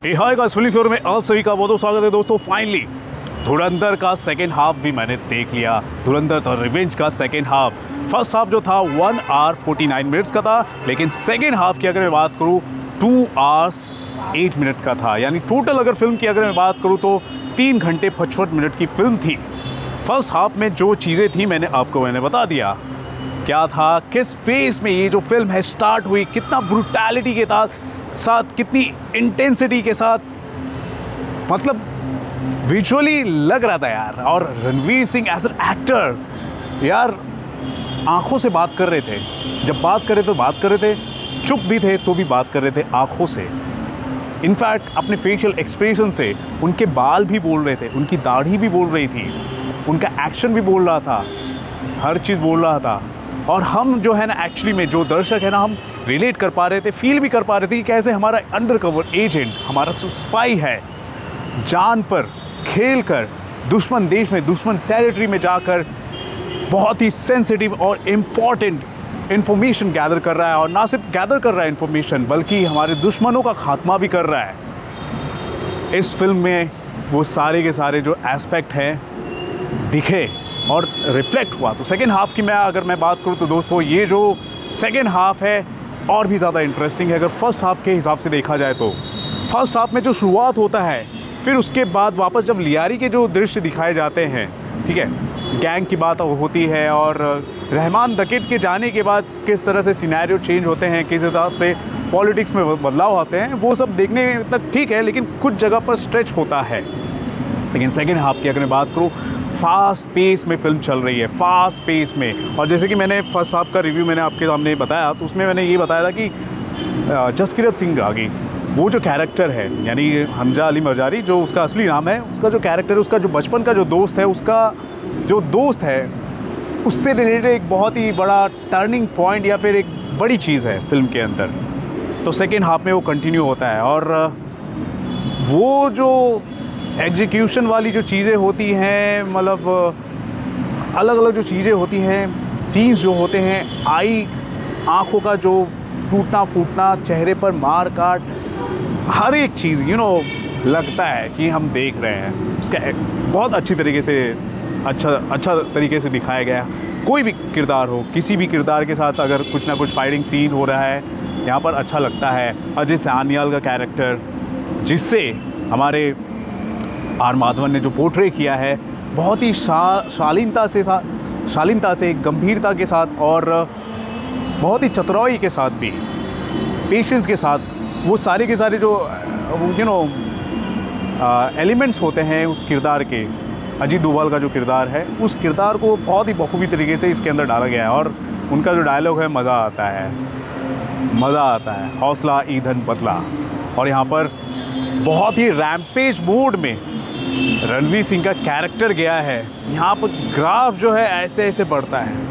Hi guys, film floor में आप सभी का बहुत स्वागत है दोस्तों। फाइनली धुरंधर का सेकेंड हाफ भी मैंने देख लिया। धुरंधर द रिवेंज का सेकेंड हाफ, फर्स्ट हाफ जो था 1 आवर 49 मिनट्स का था, लेकिन सेकेंड हाफ की अगर मैं बात करूँ 2 आवर्स 8 मिनट का था। यानी टोटल अगर फिल्म की अगर मैं बात करूँ तो 3 घंटे 55 मिनट की फिल्म थी। फर्स्ट हाफ में जो चीज़ें थी मैंने बता दिया क्या था, किस पेस में ये जो फिल्म है स्टार्ट हुई, कितना ब्रूटैलिटी के साथ कितनी इंटेंसिटी के साथ, मतलब विजुअली लग रहा था यार। और Ranveer Singh as an actor यार आंखों से बात कर रहे थे, जब बात कर रहे तो बात कर रहे थे, चुप भी थे तो भी बात कर रहे थे आंखों से। इनफैक्ट अपने फेशियल एक्सप्रेशन से उनके बाल भी बोल रहे थे, उनकी दाढ़ी भी बोल रही थी, उनका एक्शन भी बोल रहा था, हर चीज़ बोल रहा था। और हम जो है ना एक्चुअली में जो दर्शक है ना, हम रिलेट कर पा रहे थे, फील भी कर पा रहे थे कि कैसे हमारा अंडरकवर एजेंट, हमारा जो स्पाई है, जान पर खेल कर दुश्मन देश में, दुश्मन टेरिटरी में जाकर बहुत ही सेंसिटिव और इम्पॉर्टेंट इन्फॉर्मेशन गैदर कर रहा है। और ना सिर्फ गैदर कर रहा है इन्फॉर्मेशन, बल्कि हमारे दुश्मनों का खात्मा भी कर रहा है। इस फिल्म में वो सारे के सारे जो एस्पेक्ट हैं दिखे और रिफ्लेक्ट हुआ। तो सेकेंड हाफ की अगर मैं बात करूँ तो दोस्तों, ये जो सेकेंड हाफ है और भी ज़्यादा इंटरेस्टिंग है अगर फर्स्ट हाफ के हिसाब से देखा जाए तो। फर्स्ट हाफ में जो शुरुआत होता है, फिर उसके बाद वापस जब लियारी के जो दृश्य दिखाए जाते हैं, ठीक है, गैंग की बात होती है और रहमान दकीट के जाने के बाद किस तरह से सिनेरियो चेंज होते हैं, किस हिसाब से पॉलिटिक्स में बदलाव आते हैं, वो सब देखने तक ठीक है, लेकिन कुछ जगह पर स्ट्रेच होता है। लेकिन सेकेंड हाफ की अगर मैं बात करूँ, फास्ट पेस में फिल्म चल रही है, फास्ट पेस में। और जैसे कि मैंने फर्स्ट हाफ का रिव्यू मैंने आपके सामने बताया, तो उसमें मैंने ये बताया था कि जसकीरत सिंह रागी वो जो कैरेक्टर है, यानी हमजा अली मजारी जो उसका असली नाम है, उसका जो कैरेक्टर है, उसका जो बचपन का जो दोस्त है, उसका जो दोस्त है, उससे रिलेटेड एक बहुत ही बड़ा टर्निंग पॉइंट या फिर एक बड़ी चीज़ है फिल्म के अंदर। तो सेकेंड हाफ में वो कंटिन्यू होता है और वो जो एग्जीक्यूशन वाली जो चीज़ें होती हैं, मतलब अलग अलग जो चीज़ें होती हैं, सीन्स जो होते हैं, आँखों का जो टूटना फूटना, चेहरे पर मार काट, हर एक चीज़ लगता है कि हम देख रहे हैं। उसका बहुत अच्छी तरीके से अच्छा तरीके से दिखाया गया। कोई भी किरदार हो, किसी भी किरदार के साथ अगर कुछ ना कुछ फाइटिंग सीन हो रहा है, यहाँ पर अच्छा लगता है। अजय सान्याल का कैरेक्टर, जिससे हमारे आर माधवन ने जो पोर्ट्रे किया है, बहुत ही शालीनता से, गंभीरता के साथ और बहुत ही चतुराई के साथ भी, पेशेंस के साथ, वो सारे के सारे जो एलिमेंट्स होते हैं उस किरदार के, अजीत डोभाल का जो किरदार है, उस किरदार को बहुत ही बखूबी तरीके से इसके अंदर डाला गया है। और उनका जो डायलॉग है, मज़ा आता है, हौसला ईंधन बदला। और यहाँ पर बहुत ही रैम्पेज मोड में रणवीर सिंह का कैरेक्टर गया है। यहाँ पर ग्राफ जो है ऐसे ऐसे बढ़ता है।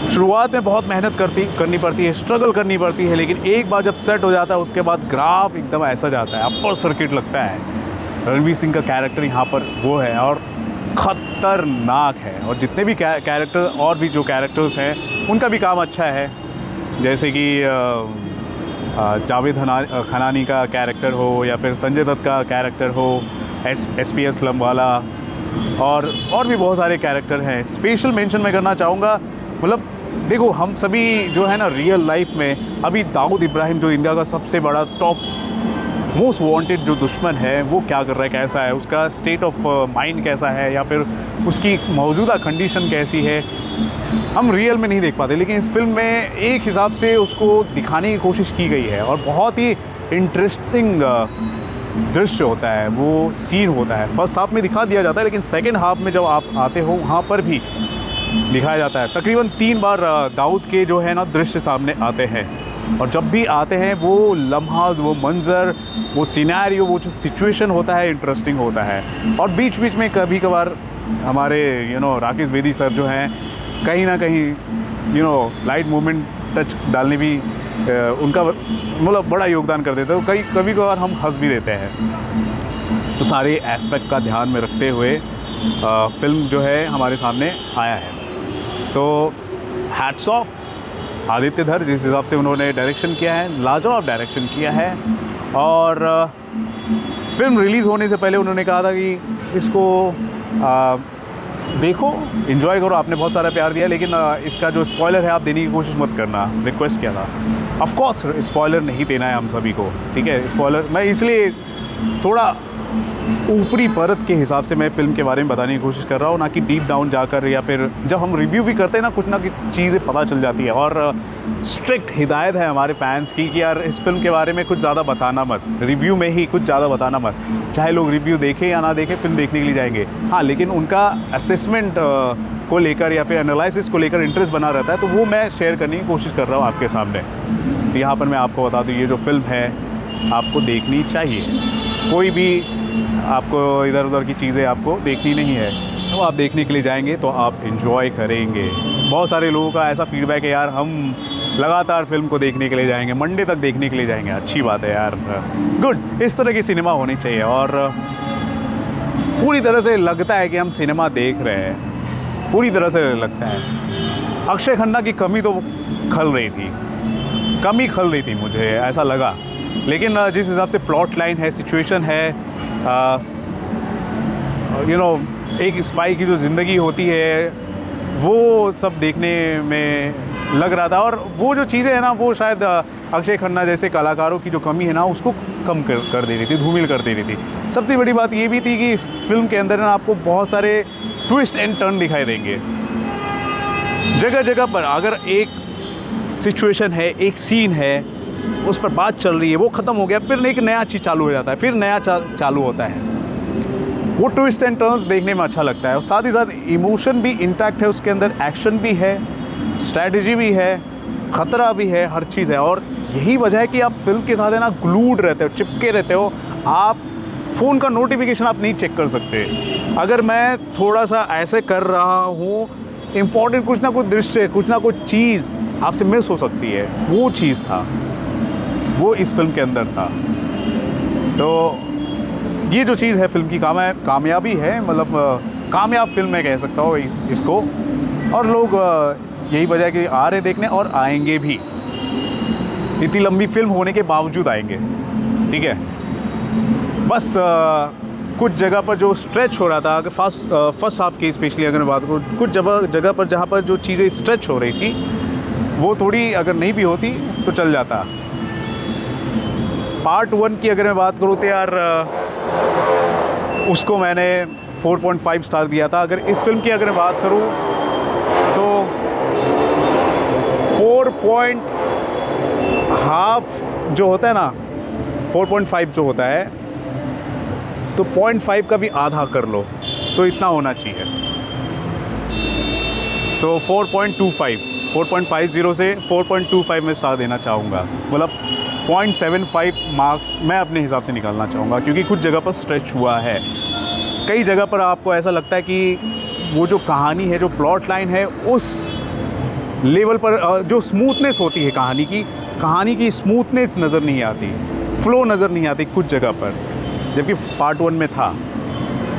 शुरुआत में बहुत मेहनत करनी पड़ती है, स्ट्रगल करनी पड़ती है, लेकिन एक बार जब सेट हो जाता है उसके बाद ग्राफ एकदम ऐसा जाता है, अपर सर्किट लगता है। रणवीर सिंह का कैरेक्टर यहाँ पर वो है और ख़तरनाक है। और जितने भी कैरेक्टर और भी जो कैरेक्टर्स हैं उनका भी काम अच्छा है, जैसे कि जावेद खनानी का कैरेक्टर हो या फिर संजय दत्त का कैरेक्टर हो, एसपीएस लम्बाला, और भी बहुत सारे कैरेक्टर हैं। स्पेशल मेंशन मैं करना चाहूँगा, मतलब देखो हम सभी जो है ना रियल लाइफ में, अभी दाऊद इब्राहिम जो इंडिया का सबसे बड़ा टॉप मोस्ट वांटेड जो दुश्मन है, वो क्या कर रहा है, कैसा है, उसका स्टेट ऑफ माइंड कैसा है, या फिर उसकी मौजूदा कंडीशन कैसी है, हम रियल में नहीं देख पाते। लेकिन इस फिल्म में एक हिसाब से उसको दिखाने की कोशिश की गई है और बहुत ही इंटरेस्टिंग दृश्य होता है, वो सीन होता है। फर्स्ट हाफ में दिखा दिया जाता है, लेकिन सेकेंड हाफ में जब आप आते हो वहाँ पर भी दिखाया जाता है। तकरीबन 3 बार दाऊद के जो है ना दृश्य सामने आते हैं, और जब भी आते हैं वो लम्हा, वो मंज़र, वो सिनेरियो, वो जो सिचुएशन होता है इंटरेस्टिंग होता है। और बीच बीच में कभी कभार हमारे राकेश बेदी सर जो हैं, कहीं ना कहीं लाइट मूवमेंट टच डालने भी उनका मतलब बड़ा योगदान कर देते हैं। तो कभी कभार हम हंस भी देते हैं। तो सारे एस्पेक्ट का ध्यान में रखते हुए फिल्म जो है हमारे सामने आया है। तो हैट्स ऑफ आदित्य धर, जिस हिसाब से उन्होंने डायरेक्शन किया है, लाजवाब डायरेक्शन किया है। और फिल्म रिलीज़ होने से पहले उन्होंने कहा था कि इसको देखो, एंजॉय करो, आपने बहुत सारा प्यार दिया, लेकिन इसका जो स्पॉइलर है आप देने की कोशिश मत करना, रिक्वेस्ट किया था। ऑफ कोर्स स्पॉइलर नहीं देना है हम सभी को, ठीक है। स्पॉइलर मैं इसलिए थोड़ा ऊपरी परत के हिसाब से मैं फ़िल्म के बारे में बताने की कोशिश कर रहा हूँ, ना कि डीप डाउन जाकर, या फिर जब हम रिव्यू भी करते हैं ना कुछ चीज़ें पता चल जाती है। और स्ट्रिक्ट हिदायत है हमारे फैंस की कि यार इस फिल्म के बारे में कुछ ज़्यादा बताना मत, रिव्यू में ही कुछ ज़्यादा बताना मत। चाहे लोग रिव्यू देखें या ना देखें, फिल्म देखने के लिए जाएंगे, हाँ, लेकिन उनका असेसमेंट को लेकर या फिर एनालिसिस को लेकर इंटरेस्ट बना रहता है, तो वो मैं शेयर करने की कोशिश कर रहा हूँ आपके सामने। तो यहाँ पर मैं आपको बता दूँ, ये जो फिल्म है आपको देखनी चाहिए। कोई भी आपको इधर उधर की चीज़ें आपको देखनी नहीं है, तो आप देखने के लिए जाएंगे तो आप एंजॉय करेंगे। बहुत सारे लोगों का ऐसा फीडबैक है, यार हम लगातार फिल्म को देखने के लिए जाएंगे, मंडे तक देखने के लिए जाएंगे। अच्छी बात है यार, गुड। इस तरह की सिनेमा होनी चाहिए, और पूरी तरह से लगता है कि हम सिनेमा देख रहे हैं, पूरी तरह से लगता है। अक्षय खन्ना की कमी तो खल रही थी, कमी खल रही थी, मुझे ऐसा लगा। लेकिन जिस हिसाब से प्लॉट लाइन है, सिचुएशन है, एक स्पाई की जो ज़िंदगी होती है, वो सब देखने में लग रहा था। और वो जो चीज़ें हैं ना, वो शायद अक्षय खन्ना जैसे कलाकारों की जो कमी है ना, उसको कम कर दे रही थी, धूमिल कर दे रही थी। सबसे बड़ी बात ये भी थी कि इस फिल्म के अंदर ना आपको बहुत सारे ट्विस्ट एंड टर्न दिखाई देंगे जगह जगह पर। अगर एक सिचुएशन है, एक सीन है, उस पर बात चल रही है, वो ख़त्म हो गया, फिर एक नया चीज़ चालू हो जाता है, फिर नया चालू होता है। वो ट्विस्ट एंड टर्न्स देखने में अच्छा लगता है, और साथ ही साथ इमोशन भी इंटैक्ट है उसके अंदर, एक्शन भी है, स्ट्रैटेजी भी है, ख़तरा भी है, हर चीज़ है। और यही वजह है कि आप फिल्म के साथ है ना ग्लूड रहते हो, चिपके रहते हो। आप फ़ोन का नोटिफिकेशन आप नहीं चेक कर सकते। अगर मैं थोड़ा सा ऐसे कर रहा हूँ, इम्पॉर्टेंट कुछ ना कुछ दृश्य, कुछ ना कुछ चीज़ आपसे मिस हो सकती है। वो चीज़ था, वो इस फिल्म के अंदर था। तो ये जो चीज़ है फिल्म की कामयाबी है, मतलब कामयाब फिल्म मैं कह सकता हूँ इसको। और लोग यही वजह है कि आ रहे देखने, और आएंगे भी। इतनी लंबी फिल्म होने के बावजूद आएंगे, ठीक है। बस कुछ जगह पर जो स्ट्रेच हो रहा था, अगर फर्स्ट हाफ की स्पेशली अगर मैं बात करूँ, कुछ जगह पर जहाँ पर जो चीज़ें स्ट्रेच हो रही थी, वो थोड़ी अगर नहीं भी होती तो चल जाता। पार्ट 1 की अगर मैं बात करूँ तो यार उसको मैंने 4.5 स्टार दिया था। अगर इस फिल्म की अगर मैं बात करूँ तो 4.5 जो होता है ना, 4.5 जो होता है, तो 0.5 का भी आधा कर लो तो इतना होना चाहिए। तो 4.50 से 4.25 में स्टार देना चाहूँगा, मतलब 0.75 मार्क्स मैं अपने हिसाब से निकालना चाहूँगा, क्योंकि कुछ जगह पर स्ट्रेच हुआ है। कई जगह पर आपको ऐसा लगता है कि वो जो कहानी है, जो प्लॉट लाइन है, उस लेवल पर जो स्मूथनेस होती है कहानी की स्मूथनेस नज़र नहीं आती, फ्लो नज़र नहीं आती कुछ जगह पर, जबकि पार्ट 1 में था।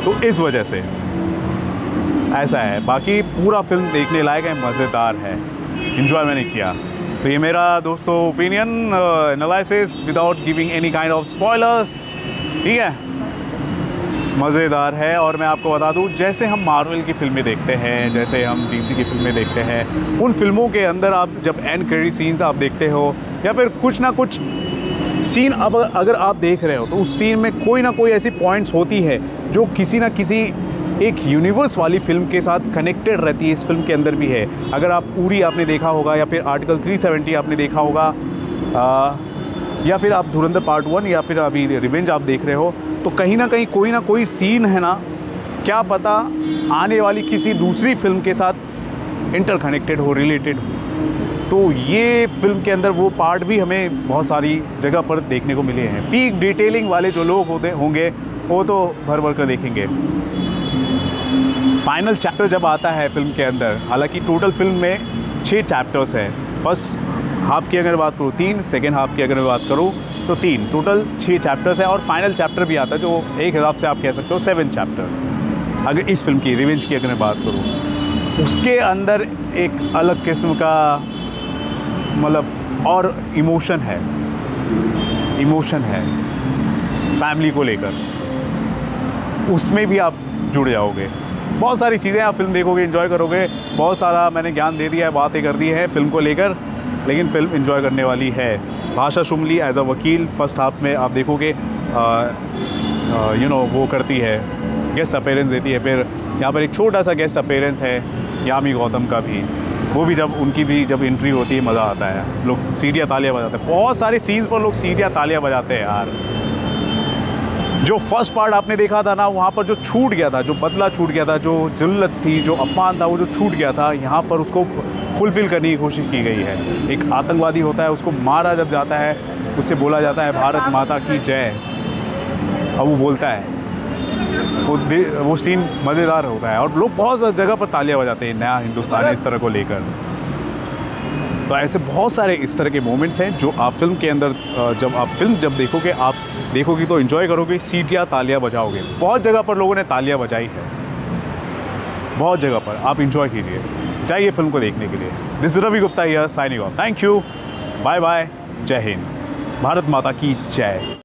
तो इस वजह से ऐसा है। बाकी पूरा फिल्म देखने लायक है, मज़ेदार है, इन्जॉय मैंने किया। तो ये मेरा दोस्तों opinion, analysis without giving any kind of spoilers, ठीक है। मज़ेदार है। और मैं आपको बता दूं, जैसे हम मार्वल की फिल्में देखते हैं, जैसे हम डीसी की फिल्में देखते हैं, उन फिल्मों के अंदर आप जब एंड क्रेडिट सीन्स आप देखते हो, या फिर कुछ ना कुछ सीन अब अगर आप देख रहे हो, तो उस सीन में कोई ना कोई ऐसी पॉइंट्स होती है जो किसी ना किसी एक यूनिवर्स वाली फिल्म के साथ कनेक्टेड रहती है। इस फिल्म के अंदर भी है। अगर आप उरी आपने देखा होगा, या फिर आर्टिकल 370 आपने देखा होगा, या फिर आप धुरंधर पार्ट 1 या फिर अभी रिवेंज आप देख रहे हो, तो कहीं ना कहीं कोई ना कोई सीन है ना, क्या पता आने वाली किसी दूसरी फिल्म के साथ इंटरकनेक्टेड हो, रिलेटेड हो। तो ये फिल्म के अंदर वो पार्ट भी हमें बहुत सारी जगह पर देखने को मिले हैं। पीक डिटेलिंग वाले जो लोग होंगे वो तो भर भर कर देखेंगे। फाइनल चैप्टर जब आता है फिल्म के अंदर, हालांकि टोटल फिल्म में 6 चैप्टर्स हैं। फर्स्ट हाफ की अगर बात करूँ 3, सेकेंड हाफ की अगर मैं बात करूँ तो 3, टोटल 6 चैप्टर्स हैं। और फाइनल चैप्टर भी आता है, जो एक हिसाब से आप कह सकते हो 7 चैप्टर। अगर इस फिल्म की रिवेंज की अगर मैं बात करूँ, उसके अंदर एक अलग किस्म का मतलब और इमोशन है। इमोशन है फैमिली को लेकर, उसमें भी आप जुड़ जाओगे। बहुत सारी चीज़ें आप फिल्म देखोगे, एंजॉय करोगे। बहुत सारा मैंने ज्ञान दे दिया है, बातें कर दी है फिल्म को लेकर, लेकिन फिल्म एंजॉय करने वाली है। भाषा शुमली एज अ वकील फर्स्ट हाफ में आप देखोगे वो करती है, गेस्ट अपीयरेंस देती है। फिर यहाँ पर एक छोटा सा गेस्ट अपीयरेंस है यामी गौतम का भी, वो भी जब एंट्री होती है मज़ा आता है। लोग सीटियाँ तालियाँ बजाते हैं, बहुत सारे सीन्स पर लोग सीटियाँ तालियाँ बजाते हैं यार। जो फर्स्ट पार्ट आपने देखा था ना, वहाँ पर जो छूट गया था, जो बदला छूट गया था, जो जिल्लत थी, जो अपमान था, वो जो छूट गया था, यहाँ पर उसको फुलफ़िल करने की कोशिश की गई है। एक आतंकवादी होता है, उसको मारा जब जाता है, उससे बोला जाता है भारत माता की जय। अब वो बोलता है, वो सीन मज़ेदार होता है और लोग बहुत जगह पर तालियां बजाते हैं नया हिंदुस्तान इस तरह को लेकर। तो ऐसे बहुत सारे इस तरह के मोमेंट्स हैं जो आप फिल्म के अंदर जब देखोगे, आप देखोगे तो एंजॉय करोगे, सीटियाँ तालियां बजाओगे। बहुत जगह पर लोगों ने तालियां बजाई है, बहुत जगह पर। आप एंजॉय कीजिए, जाइए फिल्म को देखने के लिए। This is Ravi Gupta here signing off. Thank you, bye bye, जय हिंद, भारत माता की जय।